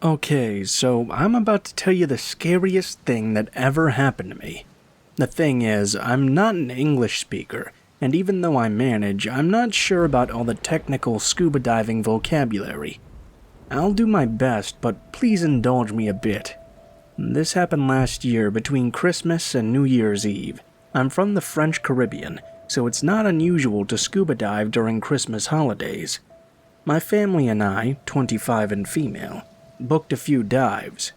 Okay, so I'm about to tell you the scariest thing that ever happened to me. The thing is, I'm not an English speaker, and even though I manage, I'm not sure about all the technical scuba diving vocabulary. I'll do my best, but please indulge me a bit. This happened last year between Christmas and New Year's Eve. I'm from the French Caribbean, so it's not unusual to scuba dive during Christmas holidays. My family and I, 25 and female, booked a few dives.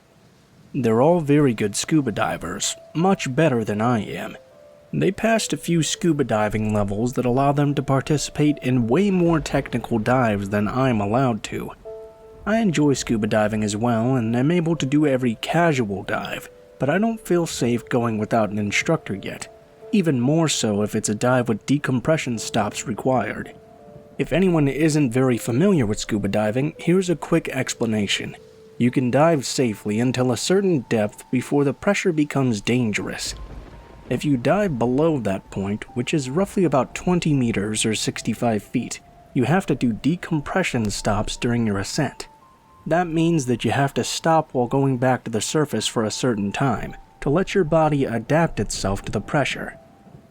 They're all very good scuba divers, much better than I am. They passed a few scuba diving levels that allow them to participate in way more technical dives than I'm allowed to. I enjoy scuba diving as well and am able to do every casual dive, but I don't feel safe going without an instructor yet, even more so if it's a dive with decompression stops required. If anyone isn't very familiar with scuba diving, here's a quick explanation. You can dive safely until a certain depth before the pressure becomes dangerous. If you dive below that point, which is roughly about 20 meters or 65 feet, you have to do decompression stops during your ascent. That means that you have to stop while going back to the surface for a certain time to let your body adapt itself to the pressure.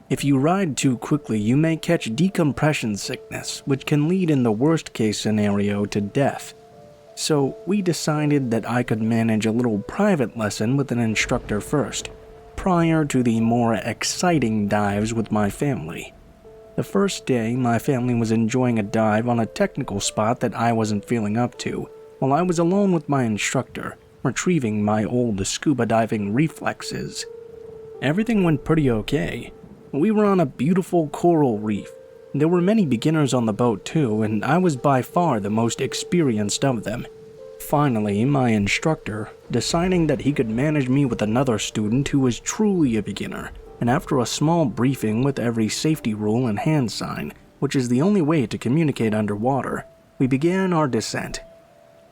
If you ride too quickly, you may catch decompression sickness, which can lead in the worst case scenario to death. So we decided that I could manage a little private lesson with an instructor first, prior to the more exciting dives with my family. The first day, my family was enjoying a dive on a technical spot that I wasn't feeling up to, while I was alone with my instructor, retrieving my old scuba diving reflexes. Everything went pretty okay. We were on a beautiful coral reef. There were many beginners on the boat too, and I was by far the most experienced of them. Finally, my instructor, deciding that he could manage me with another student who was truly a beginner, and after a small briefing with every safety rule and hand sign, which is the only way to communicate underwater, we began our descent.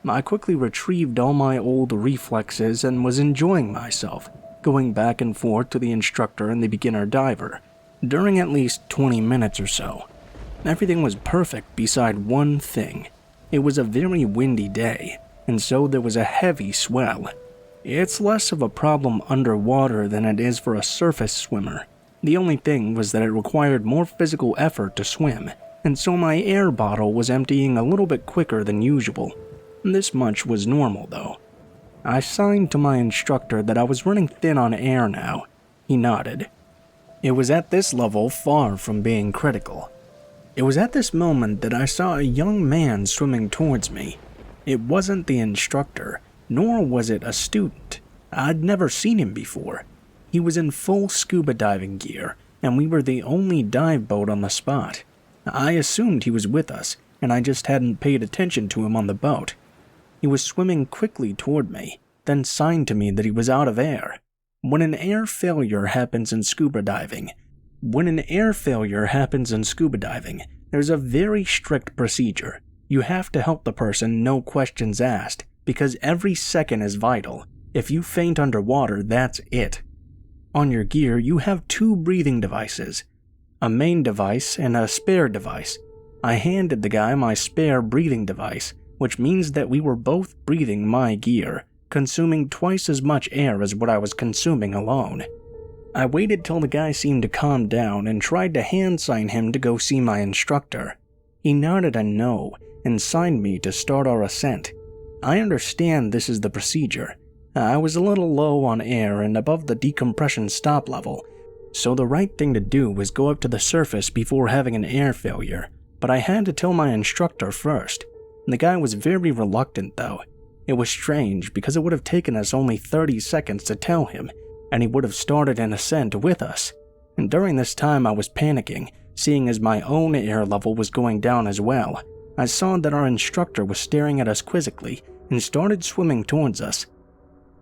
I quickly retrieved all my old reflexes and was enjoying myself, going back and forth to the instructor and the beginner diver, during at least 20 minutes or so. Everything was perfect beside one thing. It was a very windy day, and so there was a heavy swell. It's less of a problem underwater than it is for a surface swimmer. The only thing was that it required more physical effort to swim, and so my air bottle was emptying a little bit quicker than usual. This much was normal though. I signed to my instructor that I was running thin on air now. He nodded. It was at this level far from being critical. It was at this moment that I saw a young man swimming towards me. It wasn't the instructor, nor was it a student. I'd never seen him before. He was in full scuba diving gear, and we were the only dive boat on the spot. I assumed he was with us, and I just hadn't paid attention to him on the boat. He was swimming quickly toward me, then signed to me that he was out of air. When an air failure happens in scuba diving, there's a very strict procedure. You have to help the person, no questions asked, because every second is vital. If you faint underwater, that's it. On your gear, you have two breathing devices, a main device and a spare device. I handed the guy my spare breathing device, which means that we were both breathing my gear, consuming twice as much air as what I was consuming alone. I waited till the guy seemed to calm down and tried to hand sign him to go see my instructor. He nodded a no and signed me to start our ascent. I understand this is the procedure. I was a little low on air and above the decompression stop level, so the right thing to do was go up to the surface before having an air failure, but I had to tell my instructor first. The guy was very reluctant though. It was strange because it would have taken us only 30 seconds to tell him, and he would have started an ascent with us. And during this time I was panicking, seeing as my own air level was going down as well. I saw that our instructor was staring at us quizzically and started swimming towards us.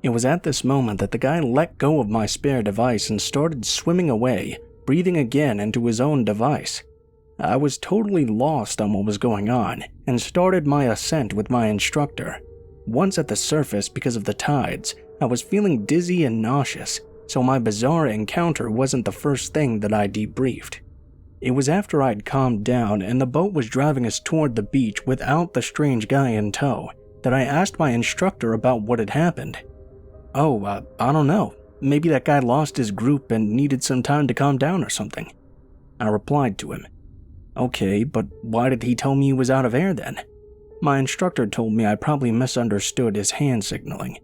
It was at this moment that the guy let go of my spare device and started swimming away, breathing again into his own device. I was totally lost on what was going on and started my ascent with my instructor. Once at the surface because of the tides, I was feeling dizzy and nauseous, so my bizarre encounter wasn't the first thing that I debriefed. It was after I'd calmed down and the boat was driving us toward the beach without the strange guy in tow. that I asked my instructor about what had happened. "Oh, I don't know. Maybe that guy lost his group and needed some time to calm down or something," I replied to him. "Okay, but why did he tell me he was out of air then?" My instructor told me I probably misunderstood his hand signaling.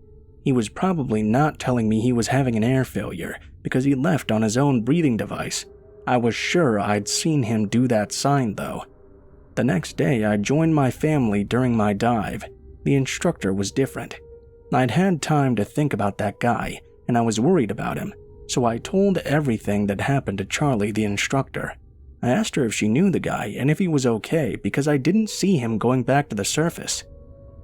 He was probably not telling me he was having an air failure because he left on his own breathing device. I was sure I'd seen him do that sign though. The next day, I joined my family during my dive. The instructor was different. I'd had time to think about that guy, and I was worried about him, so I told everything that happened to Charlie, the instructor. I asked her if she knew the guy and if he was okay because I didn't see him going back to the surface.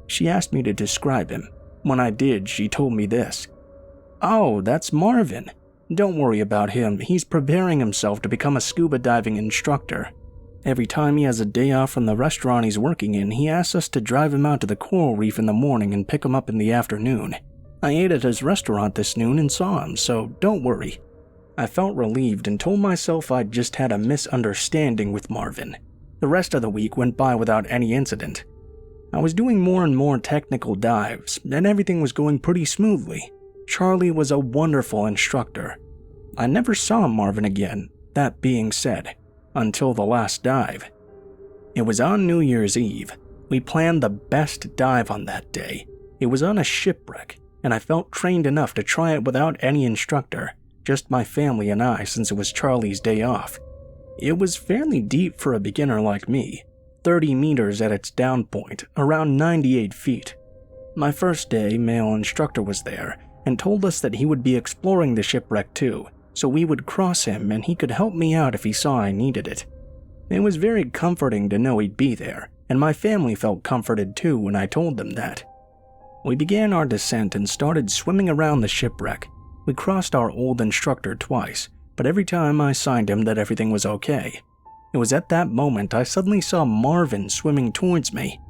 She asked me to describe him. When I did, she told me this. "Oh, that's Marvin. Don't worry about him. He's preparing himself to become a scuba diving instructor. Every time he has a day off from the restaurant he's working in, he asks us to drive him out to the coral reef in the morning and pick him up in the afternoon. I ate at his restaurant this noon and saw him, so don't worry." I felt relieved and told myself I'd just had a misunderstanding with Marvin. The rest of the week went by without any incident. I was doing more and more technical dives, and everything was going pretty smoothly. Charlie was a wonderful instructor. I never saw Marvin again, that being said, until the last dive. It was on New Year's Eve. We planned the best dive on that day. It was on a shipwreck, and I felt trained enough to try it without any instructor, just my family and I since it was Charlie's day off. It was fairly deep for a beginner like me, 30 meters at its down point, around 98 feet. My first day, male instructor was there and told us that he would be exploring the shipwreck too, so we would cross him and he could help me out if he saw I needed it. It was very comforting to know he'd be there, and my family felt comforted too when I told them that. We began our descent and started swimming around the shipwreck. We crossed our old instructor twice, but every time I signed him that everything was okay. It was at that moment I suddenly saw Marvin swimming towards me.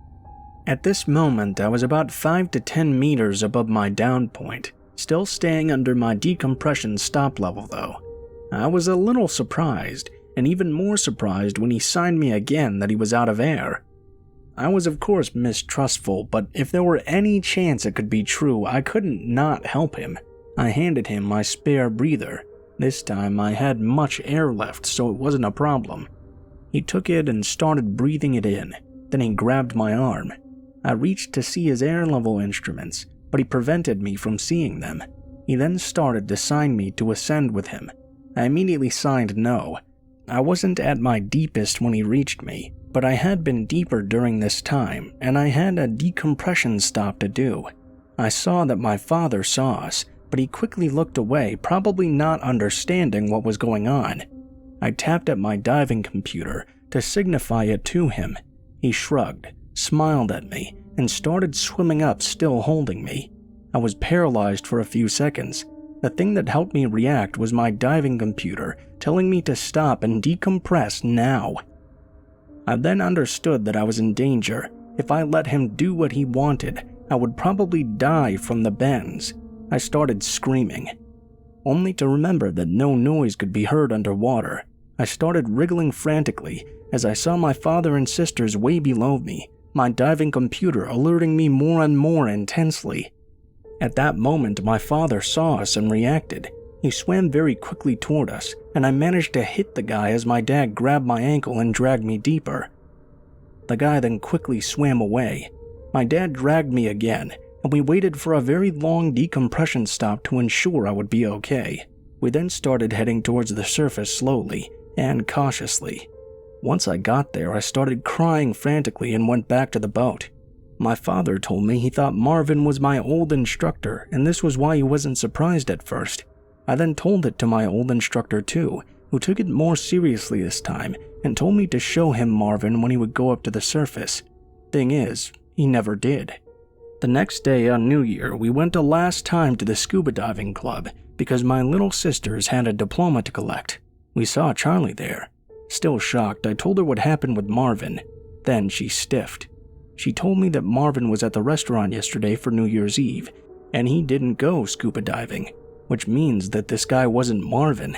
At this moment, I was about 5 to 10 meters above my down point, still staying under my decompression stop level though. I was a little surprised, and even more surprised when he signed me again that he was out of air. I was of course mistrustful, but if there were any chance it could be true, I couldn't not help him. I handed him my spare breather. This time I had much air left, so it wasn't a problem. He took it and started breathing it in. Then he grabbed my arm. I reached to see his air level instruments, but he prevented me from seeing them. He then started to sign me to ascend with him. I immediately signed no. I wasn't at my deepest when he reached me, but I had been deeper during this time, and I had a decompression stop to do. I saw that my father saw us, but he quickly looked away, probably not understanding what was going on. I tapped at my diving computer to signify it to him. He shrugged, smiled at me, and started swimming up, still holding me. I was paralyzed for a few seconds. The thing that helped me react was my diving computer telling me to stop and decompress now. I then understood that I was in danger. If I let him do what he wanted, I would probably die from the bends. I started screaming, only to remember that no noise could be heard underwater. I started wriggling frantically as I saw my father and sisters way below me, my diving computer alerting me more and more intensely. At that moment, my father saw us and reacted. He swam very quickly toward us, and I managed to hit the guy as my dad grabbed my ankle and dragged me deeper. The guy then quickly swam away. My dad dragged me again, and we waited for a very long decompression stop to ensure I would be okay. We then started heading towards the surface slowly and cautiously. Once I got there, I started crying frantically and went back to the boat. My father told me he thought Marvin was my old instructor, and this was why he wasn't surprised at first. I then told it to my old instructor too, who took it more seriously this time and told me to show him Marvin when he would go up to the surface. Thing is, he never did. The next day on New Year, we went a last time to the scuba diving club because my little sisters had a diploma to collect. We saw Charlie there. Still shocked, I told her what happened with Marvin. Then she stiffed. She told me that Marvin was at the restaurant yesterday for New Year's Eve, and he didn't go scuba diving, which means that this guy wasn't Marvin.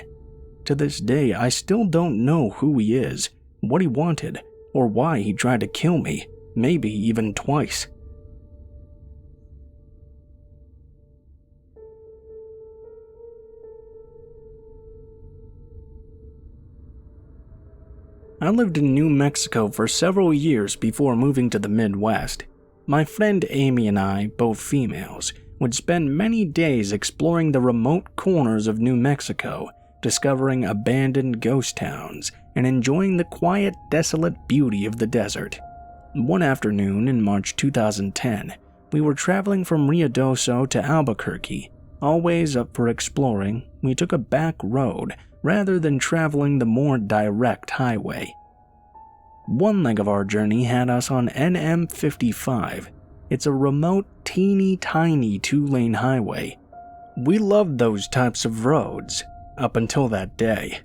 To this day, I still don't know who he is, what he wanted, or why he tried to kill me, maybe even twice. I lived in New Mexico for several years before moving to the Midwest. My friend Amy and I, both females, would spend many days exploring the remote corners of New Mexico, discovering abandoned ghost towns, and enjoying the quiet, desolate beauty of the desert. One afternoon in March 2010, we were traveling from Ruidoso to Albuquerque. Always up for exploring, we took a back road rather than traveling the more direct highway. One leg of our journey had us on NM 55. It's a remote, teeny tiny 2-lane highway. We loved those types of roads, up until that day.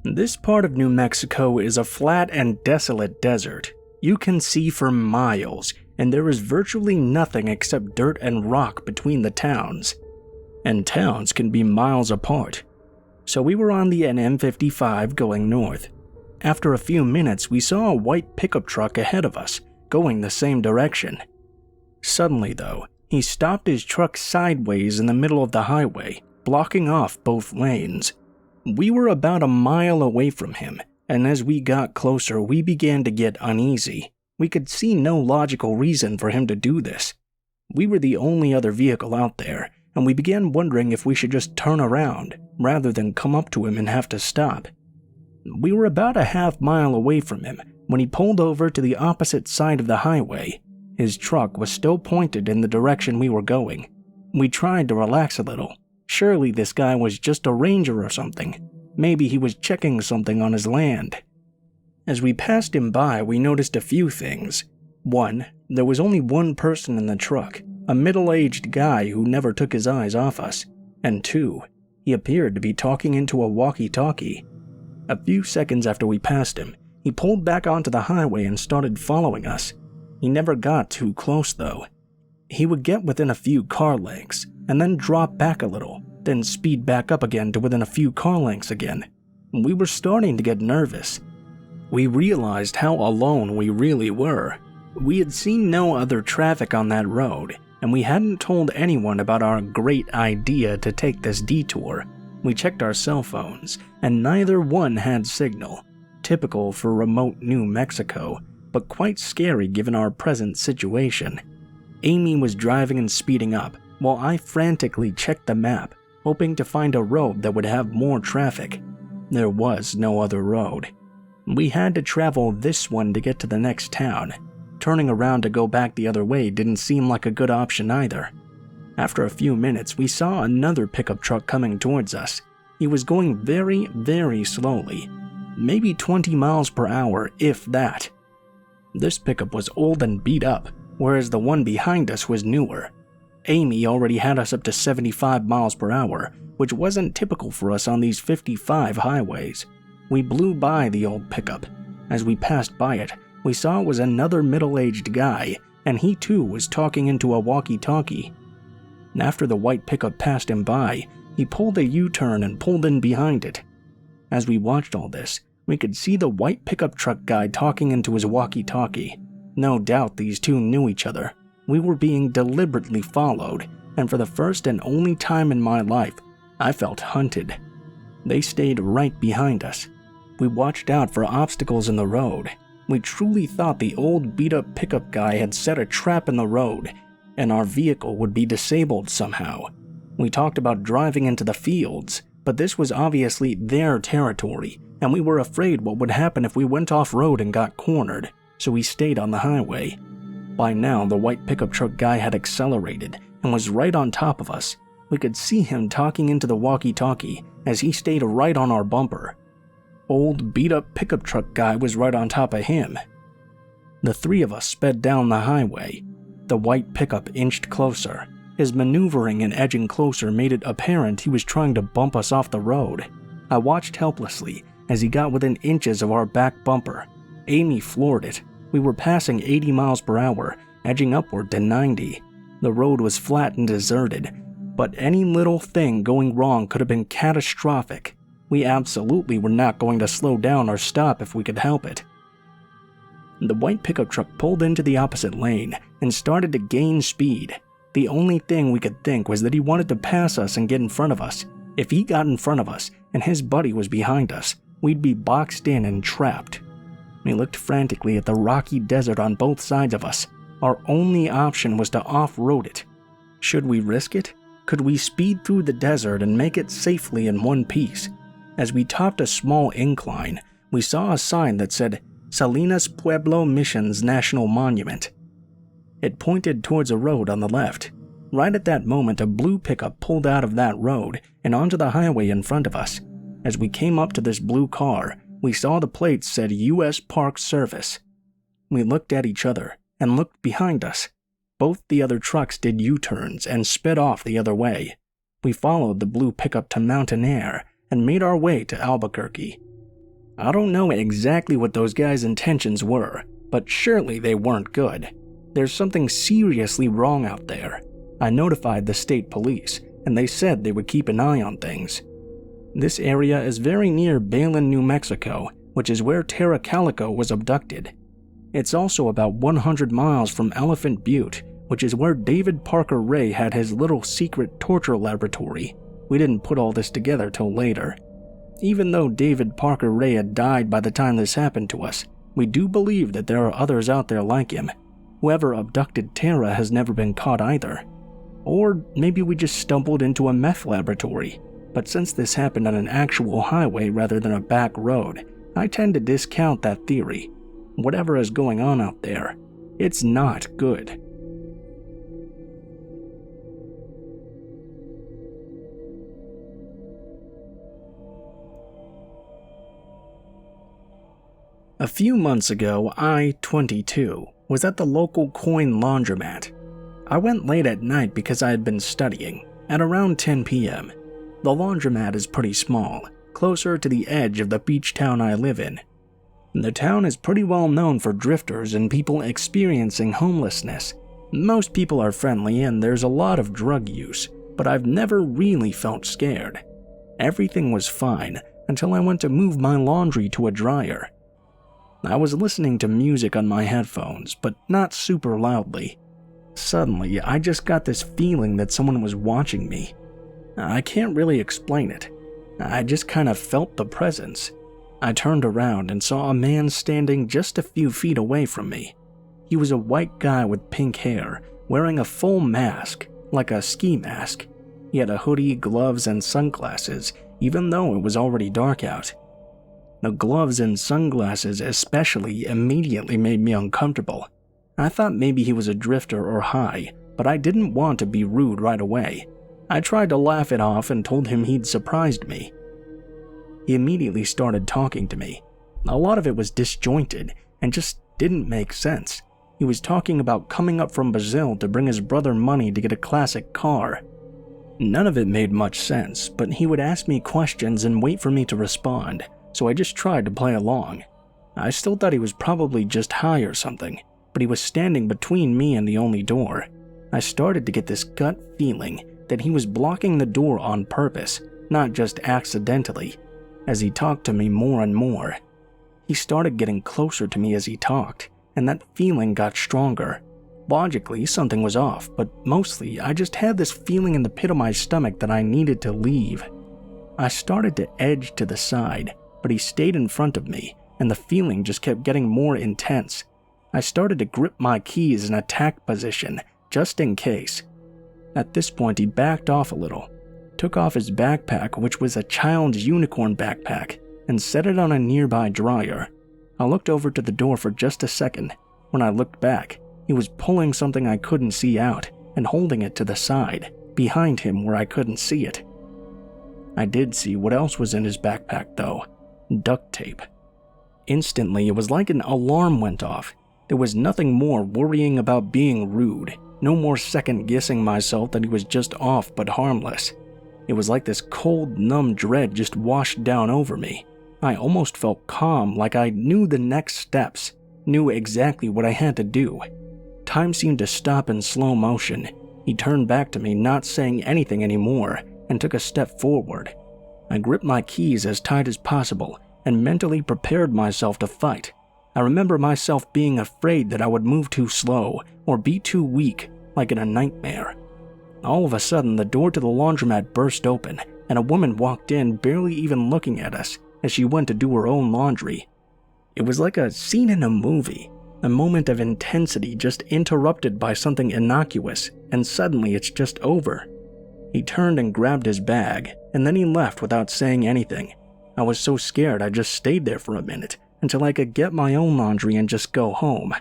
This part of New Mexico is a flat and desolate desert. You can see for miles, and there is virtually nothing except dirt and rock between the towns. And towns can be miles apart. So we were on the NM 55 going north. After a few minutes, we saw a white pickup truck ahead of us, going the same direction. Suddenly, though, he stopped his truck sideways in the middle of the highway, blocking off both lanes. We were about a mile away from him, and as we got closer, we began to get uneasy. We could see no logical reason for him to do this. We were the only other vehicle out there, and we began wondering if we should just turn around, rather than come up to him and have to stop. We were about a half-mile away from him when he pulled over to the opposite side of the highway. His truck was still pointed in the direction we were going. We tried to relax a little. Surely this guy was just a ranger or something. Maybe he was checking something on his land. As we passed him by, we noticed a few things. 1, there was only one person in the truck, a middle-aged guy who never took his eyes off us. And 2, he appeared to be talking into a walkie-talkie. A few seconds after we passed him, he pulled back onto the highway and started following us. He never got too close, though. He would get within a few car lengths, and then drop back a little, then speed back up again to within a few car lengths again. We were starting to get nervous. We realized how alone we really were. We had seen no other traffic on that road, and we hadn't told anyone about our great idea to take this detour. We checked our cell phones, and neither one had signal. Typical for remote New Mexico, but quite scary given our present situation. Amy was driving and speeding up, while I frantically checked the map, hoping to find a road that would have more traffic. There was no other road. We had to travel this one to get to the next town. Turning around to go back the other way didn't seem like a good option either. After a few minutes, we saw another pickup truck coming towards us. He was going very, very slowly, maybe 20 miles per hour, if that. This pickup was old and beat up, whereas the one behind us was newer. Amy already had us up to 75 miles per hour, which wasn't typical for us on these 55 highways. We blew by the old pickup. As we passed by it, we saw it was another middle-aged guy, and he too was talking into a walkie-talkie. After the white pickup passed him by, he pulled a U-turn and pulled in behind it. As we watched all this, we could see the white pickup truck guy talking into his walkie-talkie. No doubt these two knew each other. We were being deliberately followed, and for the first and only time in my life, I felt hunted. They stayed right behind us. We watched out for obstacles in the road. We truly thought the old beat-up pickup guy had set a trap in the road, and our vehicle would be disabled somehow. We talked about driving into the fields, but this was obviously their territory, and we were afraid what would happen if we went off-road and got cornered, so we stayed on the highway. By now, the white pickup truck guy had accelerated and was right on top of us. We could see him talking into the walkie-talkie as he stayed right on our bumper. Old beat-up pickup truck guy was right on top of him. The three of us sped down the highway. The white pickup inched closer. His maneuvering and edging closer made it apparent he was trying to bump us off the road. I watched helplessly as he got within inches of our back bumper. Amy floored it. We were passing 80 miles per hour, edging upward to 90. The road was flat and deserted, but any little thing going wrong could have been catastrophic. We absolutely were not going to slow down or stop if we could help it. The white pickup truck pulled into the opposite lane and started to gain speed. The only thing we could think was that he wanted to pass us and get in front of us. If he got in front of us and his buddy was behind us, we'd be boxed in and trapped. We looked frantically at the rocky desert on both sides of us. Our only option was to off-road it. Should we risk it? Could we speed through the desert and make it safely in one piece? As we topped a small incline, we saw a sign that said Salinas Pueblo Missions National Monument. It pointed towards a road on the left. Right at that moment, a blue pickup pulled out of that road and onto the highway in front of us. As we came up to this blue car, we saw the plates said U.S. Park Service. We looked at each other and looked behind us. Both the other trucks did U-turns and sped off the other way. We followed the blue pickup to Mountain Air and made our way to Albuquerque. I don't know exactly what those guys' intentions were, but surely they weren't good. There's something seriously wrong out there. I notified the state police, and they said they would keep an eye on things. This area is very near Belen, New Mexico, which is where Tara Calico was abducted. It's also about 100 miles from Elephant Butte, which is where David Parker Ray had his little secret torture laboratory. We didn't put all this together till later. Even though David Parker Ray had died by the time this happened to us, we do believe that there are others out there like him. Whoever abducted Tara has never been caught either. Or maybe we just stumbled into a meth laboratory. But since this happened on an actual highway rather than a back road, I tend to discount that theory. Whatever is going on out there, it's not good. A few months ago, I, 22, was at the local coin laundromat. I went late at night because I had been studying, at around 10 p.m. The laundromat is pretty small, closer to the edge of the beach town I live in. The town is pretty well known for drifters and people experiencing homelessness. Most people are friendly and there's a lot of drug use, but I've never really felt scared. Everything was fine until I went to move my laundry to a dryer. I was listening to music on my headphones, but not super loudly. Suddenly, I just got this feeling that someone was watching me. I can't really explain it. I just kind of felt the presence. I turned around and saw a man standing just a few feet away from me. He was a white guy with pink hair, wearing a full mask, like a ski mask. He had a hoodie, gloves, and sunglasses, even though it was already dark out. The gloves and sunglasses especially immediately made me uncomfortable. I thought maybe he was a drifter or high, but I didn't want to be rude right away. I tried to laugh it off and told him he'd surprised me. He immediately started talking to me. A lot of it was disjointed and just didn't make sense. He was talking about coming up from Brazil to bring his brother money to get a classic car. None of it made much sense, but he would ask me questions and wait for me to respond, so I just tried to play along. I still thought he was probably just high or something, but he was standing between me and the only door. I started to get this gut feeling that he was blocking the door on purpose, not just accidentally. As he talked to me more and more, he started getting closer to me as he talked, and that feeling got stronger. Logically, something was off, but mostly I just had this feeling in the pit of my stomach that I needed to leave. I started to edge to the side, but he stayed in front of me, and the feeling just kept getting more intense. I started to grip my keys in attack position, just in case. At this point, he backed off a little, took off his backpack, which was a child's unicorn backpack, and set it on a nearby dryer. I looked over to the door for just a second. When I looked back, he was pulling something I couldn't see out and holding it to the side, behind him where I couldn't see it. I did see what else was in his backpack though: duct tape. Instantly, it was like an alarm went off. There was nothing more worrying about being rude, no more second-guessing myself that he was just off but harmless. It was like this cold, numb dread just washed down over me. I almost felt calm, like I knew the next steps, knew exactly what I had to do. Time seemed to stop in slow motion. He turned back to me, not saying anything anymore, and took a step forward. I gripped my keys as tight as possible and mentally prepared myself to fight. I remember myself being afraid that I would move too slow or be too weak, like in a nightmare. All of a sudden, the door to the laundromat burst open, and a woman walked in, barely even looking at us, as she went to do her own laundry. It was like a scene in a movie, a moment of intensity just interrupted by something innocuous, and suddenly it's just over. He turned and grabbed his bag, and then he left without saying anything. I was so scared I just stayed there for a minute, until I could get my own laundry and just go home.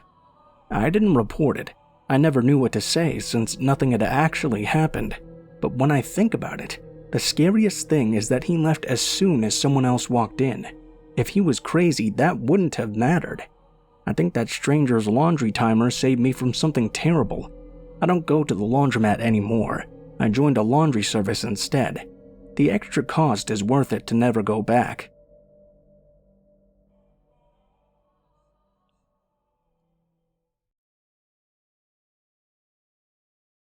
I didn't report it. I never knew what to say since nothing had actually happened. But when I think about it, the scariest thing is that he left as soon as someone else walked in. If he was crazy, that wouldn't have mattered. I think that stranger's laundry timer saved me from something terrible. I don't go to the laundromat anymore. I joined a laundry service instead. The extra cost is worth it to never go back.